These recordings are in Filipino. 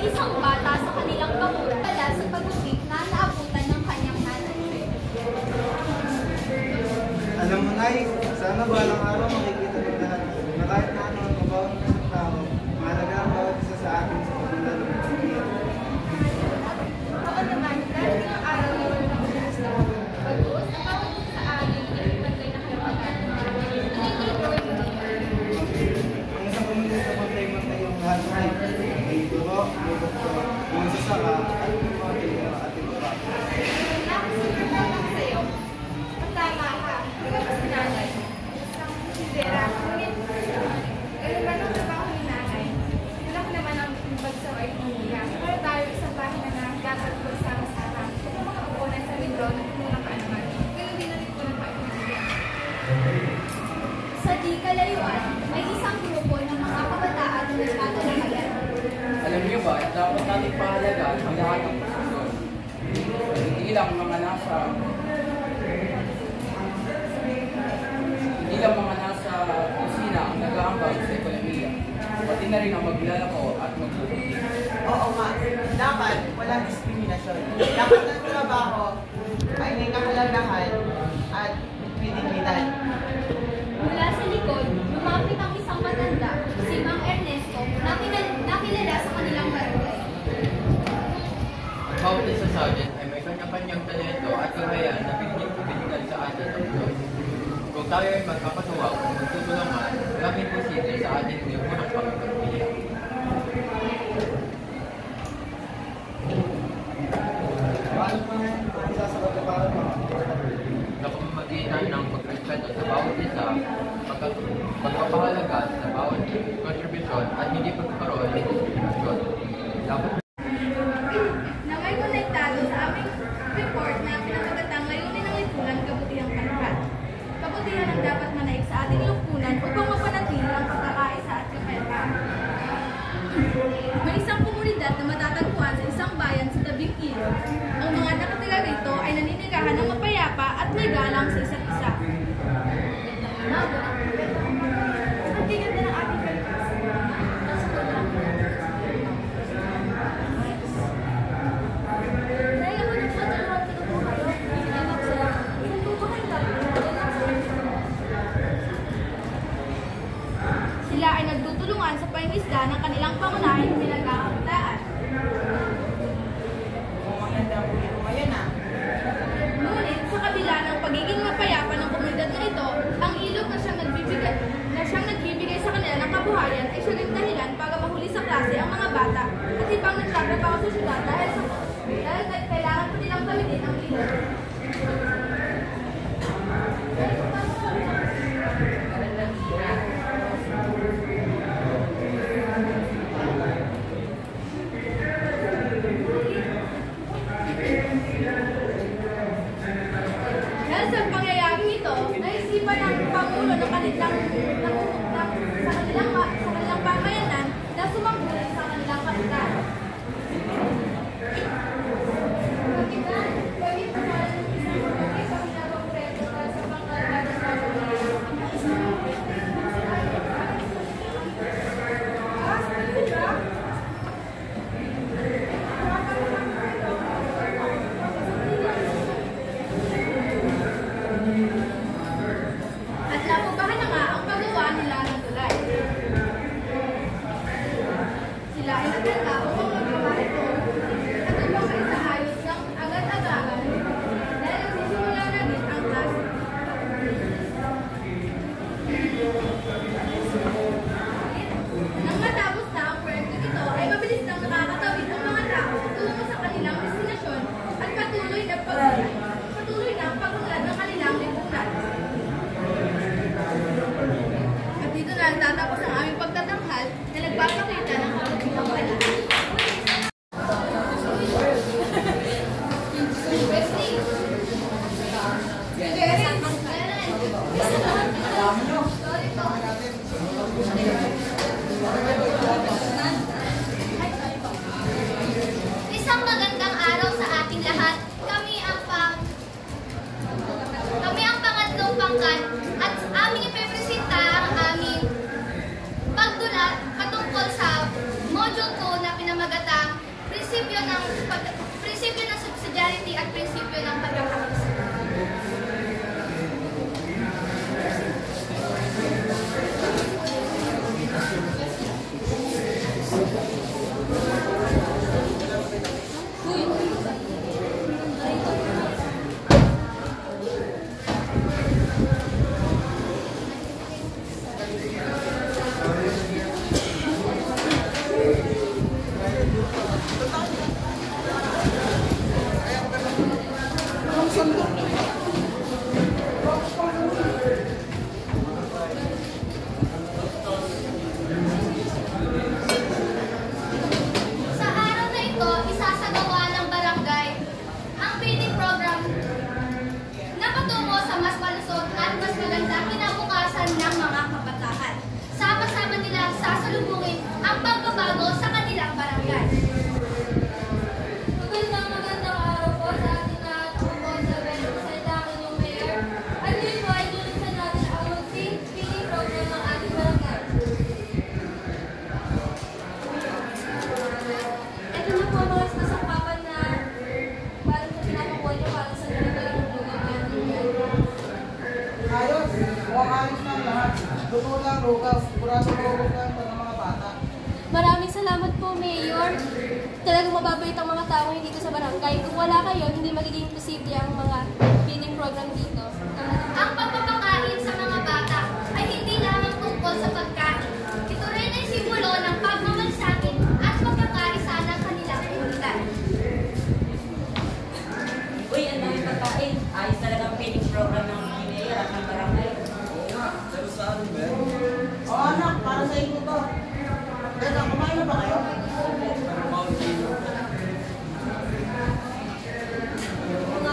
isang bata sa kanilang bakuran pala sa pagupit na naabutan ng kanyang nanay. Alam mo, Nay, sana balang araw makikita ng lahat na kahit na ano ang mabaw ng isang tao, mahalaga ang bawat isa sa atin sa pagmula ng pamilya. Oo naman, dahil ng araw na wala ng gusto. Pagbuos, ang bawat isa sa atin ay pantay na karapatan. Ang isang pamilya sa pantay-mantay yung lahat ay may guro, may doktor, may sasaka, at may mga tingin at iba. Nakasipagdalang sa'yo. Tama ka. Ikaw ba si nanay? Isang sidera. Ngunit, ganun ba nung trabaho ni nanay? Tulak naman ang bagsaway ng niya. Para tayo isang pahina na dapat magsama-sama. Kung makapunan sa libro ng unang kaalaman. Ganun din ang lipunan pa ipinigyan. Sa di kalayuan, may isang grupo ng mga kabataan na nagtatalakayan. Alam niyo ba, dapat natin pahalagaan ang lahat ng posisyon. Hindi lang mga nasa kusina ang nag-aambag sa ekonomiya. Pati na rin ang maglalako at magbubuti. Oo nga, dapat walang diskriminasyon. Dapat ang trabaho ay may kahalagahan at may dignidad. Mula sa likod, lumapit ang isang matanda, si Mang Ernesto, na kilala sa kanilang barangay. Bawat isa sa atin ay may kanya-kanyang talento at kagayaan na binigyan sa atin ng Diyos. Kung tayo ay magkapatuwag at magtutulungan, maraming posible sa ating lipunang pagkakapilya. Paano pa nga ang sasagot na para mga Sa pamamagitan ng pagrespeto sa bawat isa, pagpapahalaga sa bawat kontribusyon at hindi pagkakaroon ng diskriminasyon. Dapat Na may konektado sa aming report na pinakagatang layunin ng lipunan kabutihang kalahatan. Kabutihan ang dapat manaig sa ating lipunan upang mapanatili ang pagkakaisa at kapayapaan. May isang komunidad na matatagpuan sa isang bayan sa tabing ilog. Ang mga nakatira rito ay naninirahan ng mapayapa at may galang sa isa't isa. Ang tingin na ng ating kalikasan. Sila ay nagtutulungan sa pangingisda ng kanilang pangunahing pinagkakakitaan. Maganda po ito ngayon ah. Ngunit sa kabila ng pagiging mapayapa ng komunidad na ito, ang ilog na siyang nagbibigay sa kanila ng kabuhayan ay siya rin dahilan para mahuli sa klase ang mga bata at ibang nagtatrabaho sa syudad dahil kailangan po nilang gamitin ang ilog. Dahil sa pangyayaring ito, naisipan ng Pangulo ng kanilang pamayanan na sumangguni sa kanilang kapitan. Kapitan, pwede pa sa isang pagkakay sa ginagawang proyekto para sa pangkalagadan sa at napubahan na nga ang paggawa nila ng tulay. Sila ay naganda upang magawa ito at upang ay sa ayos ng agad-agaran dahil nagsisimula na din ang task. Nang matapos na ang proyekto ito ay mabilis nang nakakatawid ang mga tao tungo sa kanilang destinasyon at patuloy na ang pagunlad ng kanilang lipunan. At dito na tatapos ang aming pagtatanghal na nagpapakita ng kabutihang banal. pamagatang prinsipyo ng subsidiarity at prinsipyo ng pagkakaisa. Maraming salamat po, Mayor. Talagang mababait ang mga tao dito sa barangay. Kung wala kayo, hindi magiging posible ang mga feeding program dito. Ang pagpapakain sa mga bata ay hindi lamang tungkol sa pagkain. Ito rin ay simbolo ng pagmamalasakit at pagkakaisa ng kanilang komunidad. Uy, ang dami pagkain. Ayos talagang feeding program ng Mayor at ng barangay. Oo nga, pero saan ba? O anak, para sa inyo to. Teka, kumain na ba kayo? Mga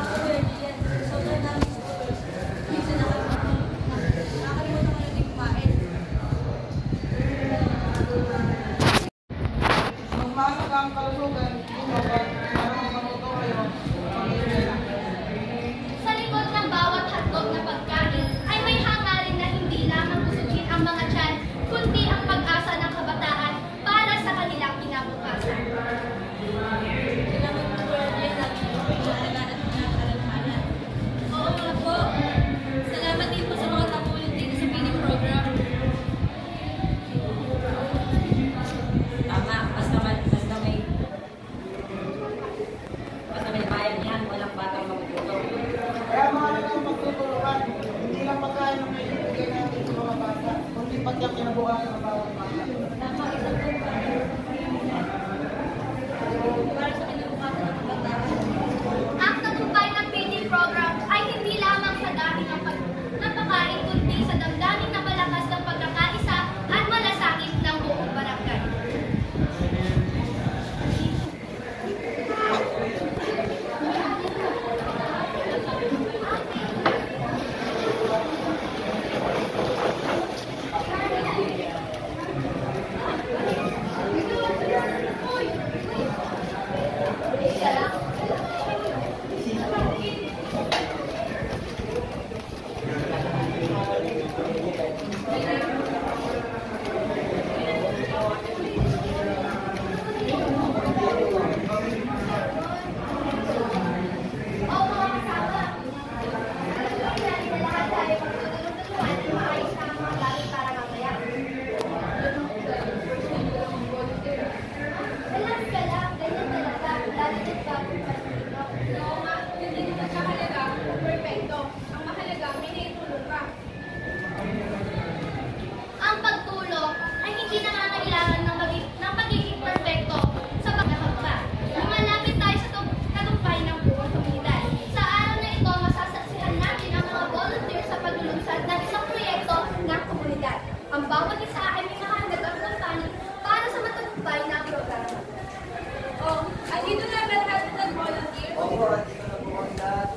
kuya, sobrang dami po. Dito na kami. Nakakalimutan ko na din kumain. Magmasok ang kalusugan, para magpanuto kayo. Sa likod ng bawat hotdog na pagkain ay may hangarin na hindi lamang busugin ang mga tiyan, kundi ang pag-asa ng kabataan para sa kanilang kinabukasan. Salamat po, Kuya. Lagi po kayo alagaan at pinag-alalahanan. Oo nga po. Salamat din po sa mga tumulong dito sa feeding program. Tama, basta may bayan yan, walang batang magugutom. Kaya mahalaga ang pagtutulungan. Hindi lang pagkain ang naibigay natin sa mga bata, kundi pati ang kinabukasan ng bawat bata. Tama, isang po. Para sa kinabukasan ng kabataan. Ang tagumpay ng feeding program ay hindi lamang sa dami ng pagkain, kundi sa damdamin na malakas ng pagkakaisa at malasakit ng buong barangay. Ang pagtulong ay hindi nangangailangan ng pagiging perfecto sa pagkakapa. Lumalapit tayo sa tagumpay ng buong komunidad. Sa araw na ito, masasaksihan natin ang mga volunteer sa paglulunsad ng isang proyekto ng komunidad. Ang bawat isa ay may nakahalagang kampanya para sa matagumpay na programa. Andito na ba lahat ng volunteer? Oo, andito na po ang lahat.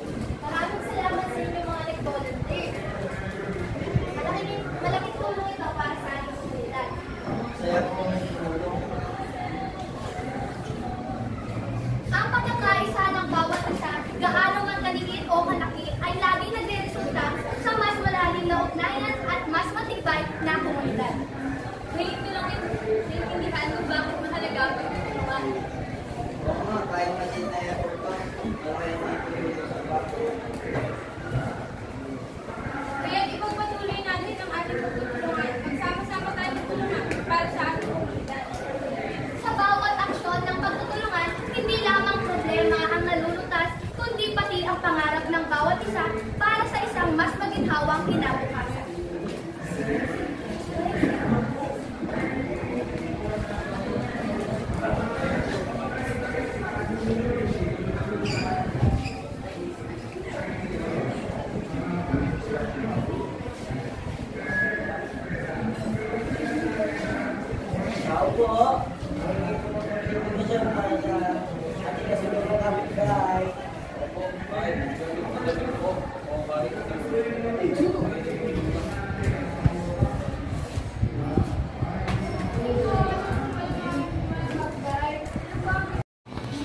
Maraming salamat sa inyo mga nag-volunteer. Malaking tulong ito para sa ating komunidad. Saya po kami tulong. Ang pagkakaisa ng bawat isa, gaano man kaliit o kalaki, ay laging nagre-resulta sa mas malalim na ugnayan at mas matibay na komunidad. Ngayon ko lang naiintindihan kung bakit mahalaga ang pagtutulungan. Kaya ipagpatuloy natin ang ating pagtutulungan. Magsama-sama tayo magtulungan para sa ating komunidad. Sa bawat aksyon ng pagtutulungan, hindi lamang problema ang nalulutas, kundi pati ang pangarap ng bawat isa para sa isang mas maginhawang kinabukasan. Tao po. Hindi siya para sa ating kasunod ng kapitbahay.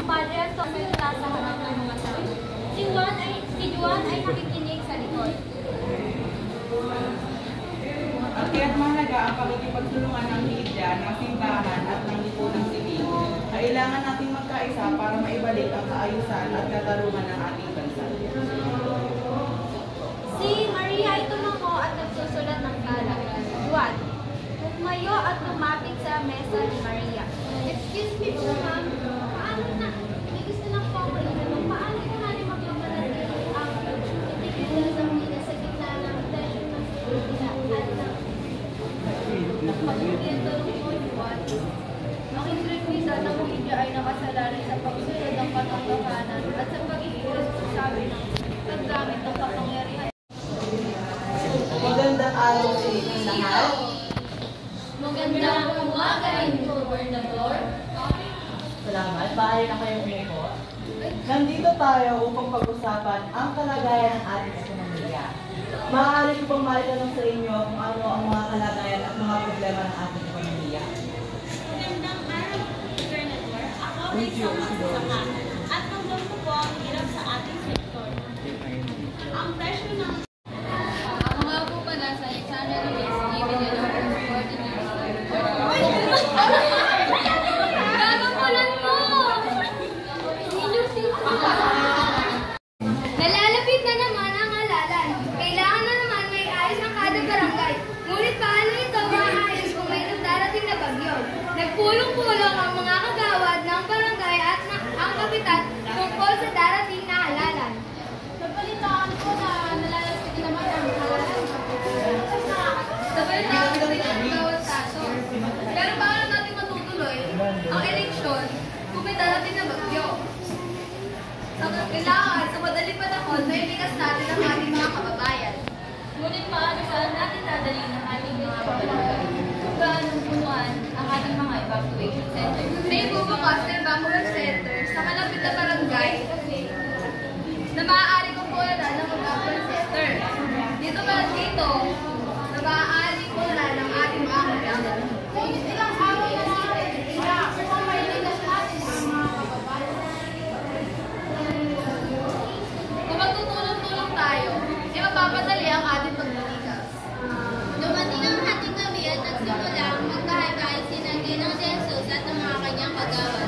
Padre Antonio nasa harap ng mga tao. Si Juan ay nakikinig sa likod. At kaya't mahalaga ang pagkikipagtulungan ng higit ng simbahan at ng lipunang sibil. Kailangan nating magkaisa para maibalik ang kaayusan at katarungan ng ating bansa. Si Maria ay tumango at nagsusulat ng tala. Juan, tumayo at lumapit sa mesa ni Maria. Excuse me po, ma'am. Paano na? May gusto ng pawala naman. Paano ko na rin magpapanatili ang itigil sa mga sa gitna ng tension ng sila at ng pagkikita ng Juan? Ang intrigisa ng media ay nakasalalay sa pagsunod ng katotohanan at sa pagiging responsabi ng paggamit ng kapangyarihan. Magandang araw sa inyong lahat. Magandang umaga, Gobernador. Salamat. Maaari na kayong umupo. Nandito tayo upang pag-usapan ang kalagayan ng ating ekonomiya. Maaari ko pang maitanong sa inyo kung ano ang mga kalagayan at mga problema ng ating ekonomiya. Magandang araw, Gobernador. Ako ay isang magsasaka at ramdam ko po ang hirap sa ating sektor. Ang presyo ng Ako nga po pala sa Alexander Luis, ibigay ng Gagapulan mo! Nalalapit na naman ang halalan. Kailangan na naman may ayos ang kada barangay. Ngunit paano ito maayos kung may darating na bagyo? Nagpulong-pulong ang mga kagawad ng barangay at ang kapitan tungkol sa darating na halalan. Nabalitaan ko na nalalapit naman ang halalan. Nabalitaan ko din ang bawat kaso. Pero paano natin matutuloy ang eleksyon kung may darating na bagyo? Kailangan sa madaling panahon may likas natin ang ating mga kababayan. Ngunit paano saan natin dadalhin ang ating mga kababayan? Kung gaano punuan ang ating mga evacuation center. May bubukas na evacuation center sa malapit na barangay na maaari kong punan ng evacuation center. Dito na maaari punan ng ating mga kababayan. Ngunit ilang araw na natin, kung may likas natin ang mga kababayan. Kung magtutulong-tulong tayo, mapapadali ang ating paglilikas. Dumating ang ating gabi at nagsimula ang magkahay-kahay sina Ginang Jesus at ang mga kanyang kagawad.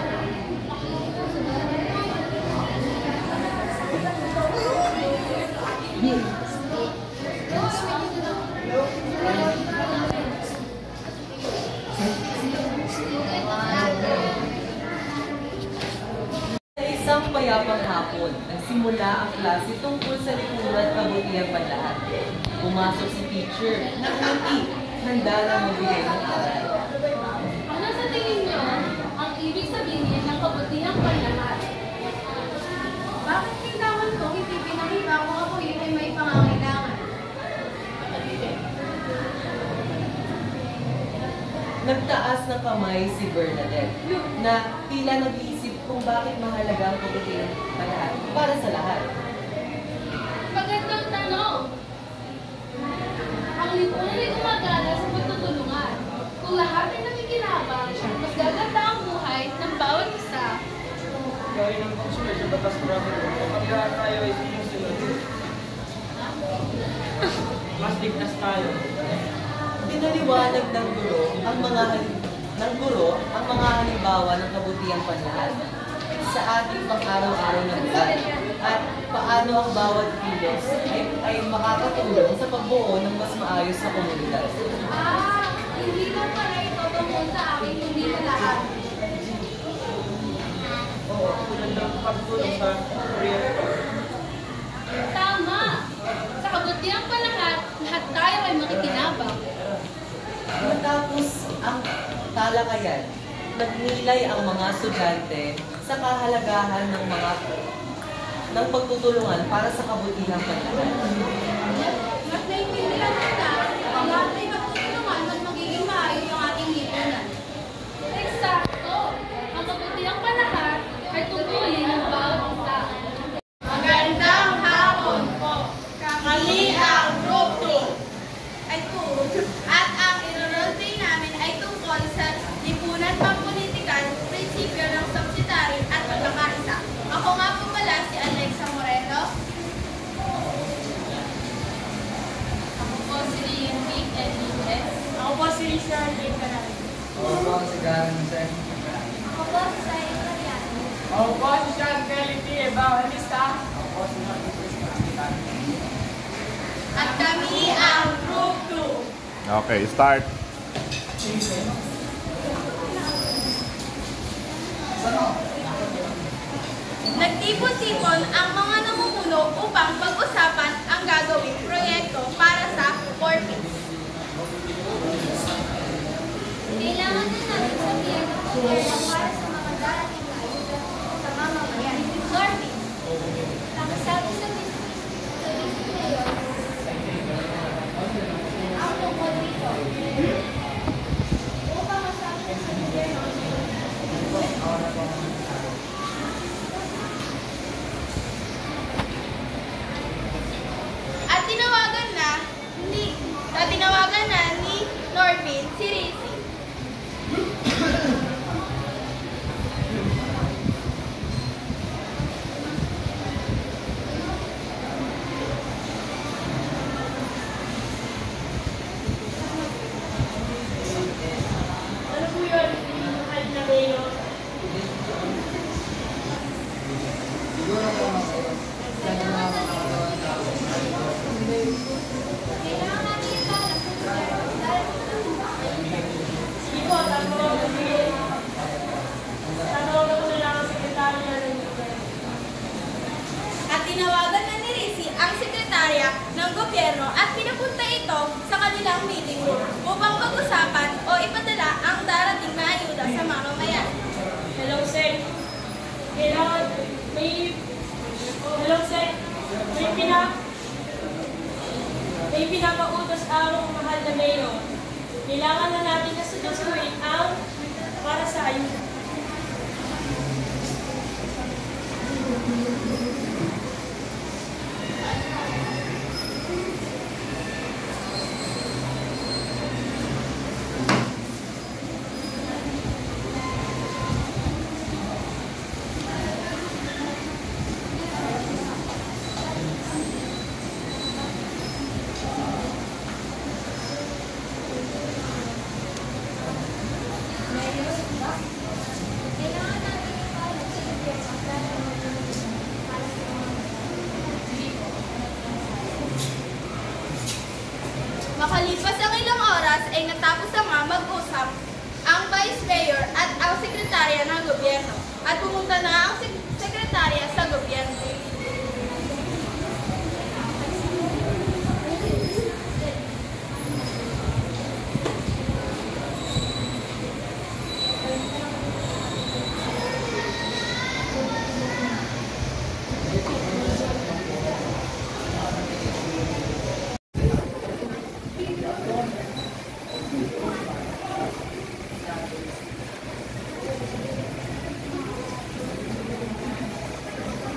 Sa isang payapang hapon, nagsimula ang klase tungkol sa lipunan at kabutihan panlahat. Pumasok si teacher na unti, handa na magbigay ng aral. Ano sa tingin niyo ang ibig sabihin ng kabutihang panlahat? Bakit kailangan kong hindi pinahiba kung ako yun ay may pangangailangan? Nagtaas ng kamay si Bernadette na tila nag-iisip kung bakit mahalaga ang kabutihan panlahat para sa lahat. Magandang tanong. Ang lipunan ay gumagana sa pagtutulungan. Kung lahat ay nakikinabang, mas gaganda ang buhay ng bawat isa. Gawin ang pagsunod sa batas traffic kapag tayo ay sumusunod. Mas ligtas tayo. Pinaliwanag ng guro ang mga halimbawa ng kabutihang panlahat. sa ating pang-araw-araw na buhay at paano ang bawat kilos ay makakatulong sa pagbuo ng mas maayos na komunidad. Hindi lang pala ito tungkol sa akin, hindi sa lahat. Oo, tulad ng pagtulong sa proyekto. Tama! Sa kabutihan pa lahat tayo ay makikinabang. Matapos ang talakayan, nagnilay ang mga estudyante sa kahalagahan ng pagtutulungan para sa kabutihan ng lahat. Mas naiintindihan nila ang lahat ay magtutulungan at magiging maayos ang ating lipunan. Eksakto! Ang kabutihan pa lahat ay tungkulin ng bawat isa. Magandang hapon po. Kami ang Group 2. At ang irorolplay namin ay tungkol sa lipunan pampolitikal, prinsipyo ng subsidiary at pagkakaisa. Ako nga po pala si Alexa Moreno. Ako po si Liam Vic Enriquez. Ako po si Richard Licaran. Ako po si Garen Sen. Ako po si Sayo Mariano. Ako po si Sean Kelly T. Evangelista. Ako po si Marcos Kapitan. At kami ang Group 2. Okay, start. Nagtipon-tipon ang mga namumuno upang pag-usapan ang gagawing proyekto para sa Corpus. Kailangan na natin sabihan ng gobyerno para sa mga darating na ayuda sa mamamayan. Norby, ang sabi sa Vice Mayor, ang tungkol dito. Upang masabi sa gobyerno, at tinawagan na ni Norvin si Rizzy. Ano po yun? Mahal na mayo. Siguro naman ako. kailangan natin ibalak sa gobyerno dahil Sige po, tanong ko na lang ang sekretarya ng gobyerno. At tinawagan na ni Rizzy ang sekretarya ng gobyerno at pinapunta ito sa kanilang meeting room upang pag-usapan o ipadala ang darating na ayuda sa mamamayan. Hello, sir. Hello, sir. May pinapautos ang mahal na mayor. Kailangan na natin na susunod ang para sa ayuda. kailangan natin ibalak sa gobyerno dahil para sa Makalipas ang ilang oras ay natapos na nga mag-usap ang Vice Mayor at ang Sekretarya ng Gobyerno at pumunta na ang Sekretarya sa Gobyerno.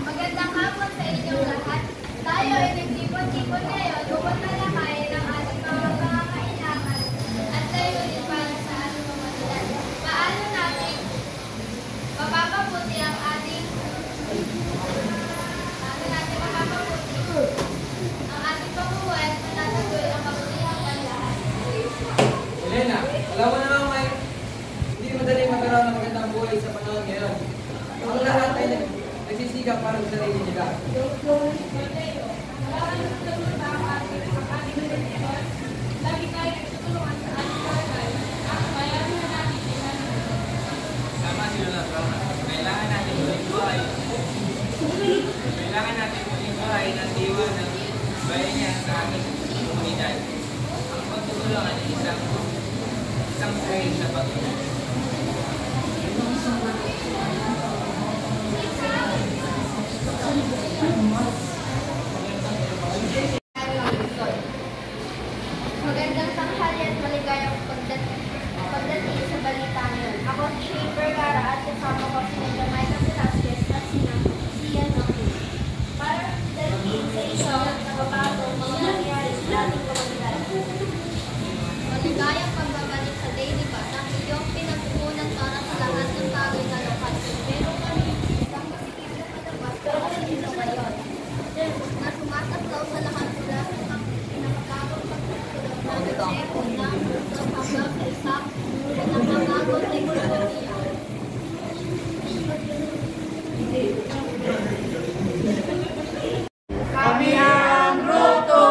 Magandang hapon sa inyong lahat. Tayo ay nagtipon-tipon ngayon upang talakayin ang ating mga pangangailangan at layunin para sa ating komunidad. Paano natin mapapabuti ang ating pamumuhay at matatagol ang kabutihan ng lahat. Elena, alam mo naman, Mike, hindi madali magkaroon ng magandang buhay sa panahon ngayon. Ang lahat ay tigang para sa sarili nila. Lagi tayo nagtutulungan sa ating barangay. Ang bayan na natin Tama sila na, tama. Kailangan natin muling buhay. Kailangan natin muling buhay ng diwa ng bayan niya sa ating komunidad. Ang pagtutulungan ay isang trail sa pagtulungan. Magandang tanghali at maligayang pagdating sa balita ngayon. Ako si Shane Vergara at kasama ko si Jamaica Velasquez at si Sian Macri. Para dalhin sa isang nakabago mga nangyari sa ating komunidad. Maligayang pagbabalik sa Daily Bus ang iyong pinagkukunan para sa lahat ng bagay na lokal. Pero kami isang masikip na palabas para sa ito ngayon. Na sumasaklaw sa lahat mula sa pinakagagawang pagkukulang ng Jeko na hanggang sa isang pinakagagawang teknolohiya. Kami ang grupo,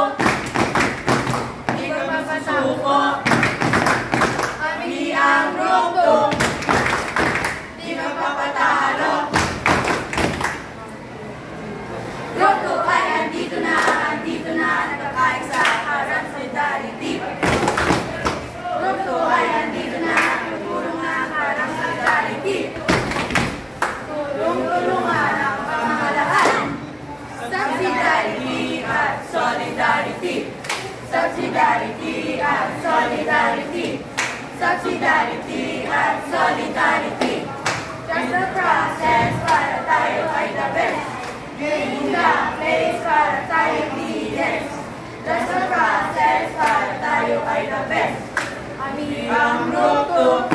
di magpapasuko. Kami ang grupo, di magpapatalo. Grupo ay andito na, nakakaisa, harap solidarity. Grupo ay andito na, tutulong na, harap solidarity. Tulong-tulungan ang pamamalaan. Subsidiarity at solidarity. Subsidiarity at solidarity. Subsidiarity at solidarity. Just the process para tayo ay the best. Gain the place para tayo leaders. Just the process para tayo ay the best. Kami ang grupo,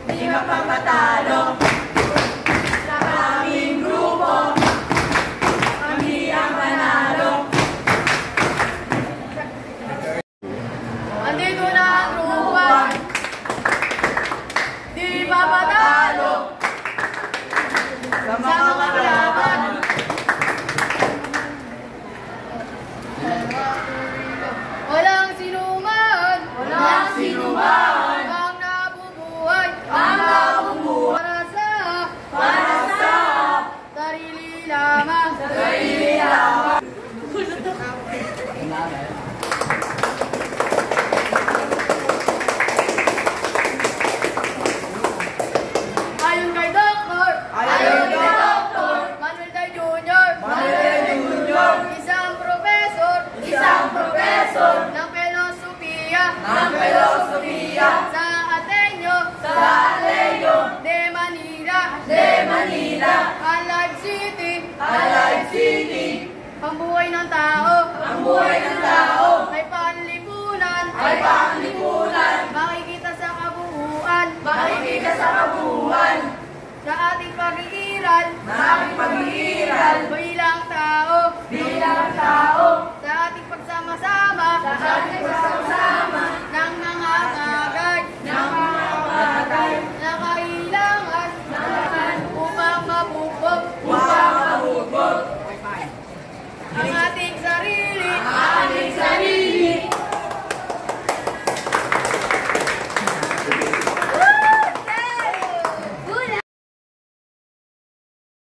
di mapapatalo. Sa aming grupo, kami ang panalo. Andito na ang grupo, di mapapatalo. Sa mga kalaban. Walang sinuman ang nabubuhay para sa sarili lamang. Ayon kay Dr. Manuel Day Jr. Isang profesor ng filosofiya sa Ateneo de Manila, Alive City. Ang buhay ng tao ay panlipunan